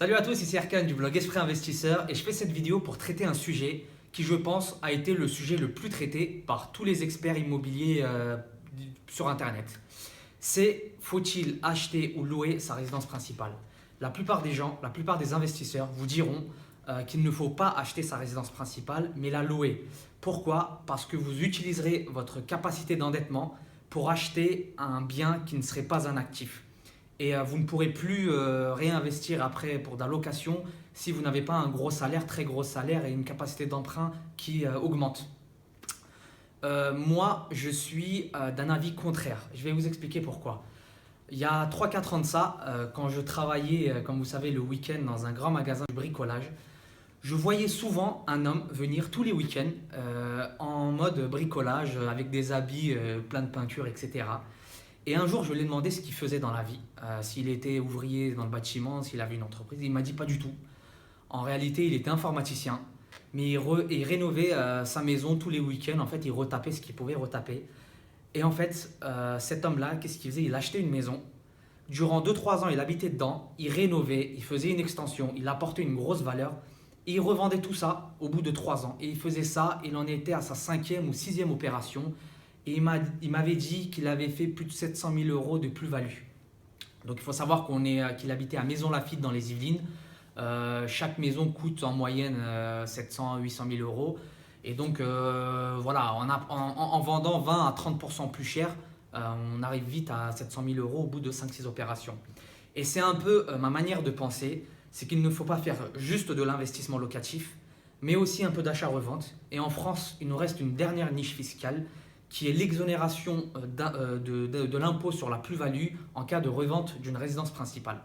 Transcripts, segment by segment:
Salut à tous, ici Erkan du blog Esprit Investisseur et je fais cette vidéo pour traiter un sujet qui, je pense, a été le sujet le plus traité par tous les experts immobiliers sur Internet. C'est faut-il acheter ou louer sa résidence principale? La plupart des gens, la plupart des investisseurs vous diront qu'il ne faut pas acheter sa résidence principale mais la louer. Pourquoi? Parce que vous utiliserez votre capacité d'endettement pour acheter un bien qui ne serait pas un actif. Et vous ne pourrez plus réinvestir après pour de la location si vous n'avez pas un gros salaire, très gros salaire et une capacité d'emprunt qui augmente. Moi, je suis d'un avis contraire. Je vais vous expliquer pourquoi. Il y a 3-4 ans de ça, quand je travaillais, comme vous savez, le week-end dans un grand magasin de bricolage, je voyais souvent un homme venir tous les week-ends en mode bricolage avec des habits pleins de peinture, etc. Et un jour, je lui ai demandé ce qu'il faisait dans la vie, s'il était ouvrier dans le bâtiment, s'il avait une entreprise. Il m'a dit pas du tout. En réalité, il était informaticien, mais il rénovait sa maison tous les week-ends. En fait, il retapait ce qu'il pouvait retaper. Et en fait, cet homme-là, qu'est-ce qu'il faisait? Il achetait une maison. Durant 2-3 ans, il habitait dedans, il rénovait, il faisait une extension, il apportait une grosse valeur. Et il revendait tout ça au bout de 3 ans. Et il faisait ça, il en était à sa 5e ou 6e opération. Et il m'avait dit qu'il avait fait plus de 700 000 euros de plus-value. Donc il faut savoir qu'il habitait à Maisons-Laffitte dans les Yvelines. Chaque maison coûte en moyenne 700 800 000 euros. Et donc voilà, en vendant 20 à 30% plus cher, on arrive vite à 700 000 euros au bout de 5-6 opérations. Et c'est un peu ma manière de penser, c'est qu'il ne faut pas faire juste de l'investissement locatif, mais aussi un peu d'achat-revente. Et en France, il nous reste une dernière niche fiscale qui est l'exonération de l'impôt sur la plus-value en cas de revente d'une résidence principale.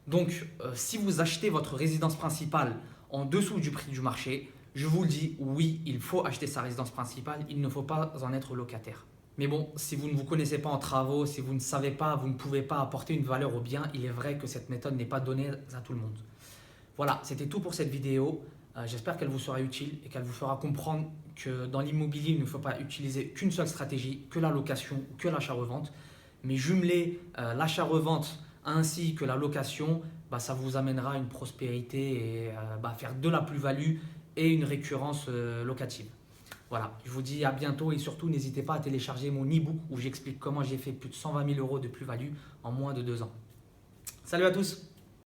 Donc, si vous achetez votre résidence principale en dessous du prix du marché, je vous le dis, oui, il faut acheter sa résidence principale, il ne faut pas en être locataire. Mais bon, si vous ne vous connaissez pas en travaux, si vous ne savez pas, vous ne pouvez pas apporter une valeur au bien, il est vrai que cette méthode n'est pas donnée à tout le monde. Voilà, c'était tout pour cette vidéo. J'espère qu'elle vous sera utile et qu'elle vous fera comprendre que dans l'immobilier, il ne faut pas utiliser qu'une seule stratégie, que la location ou que l'achat-revente. Mais jumeler l'achat-revente ainsi que la location, ça vous amènera à une prospérité et faire de la plus-value et une récurrence locative. Voilà, je vous dis à bientôt et surtout n'hésitez pas à télécharger mon e-book où j'explique comment j'ai fait plus de 120 000 euros de plus-value en moins de 2 ans. Salut à tous!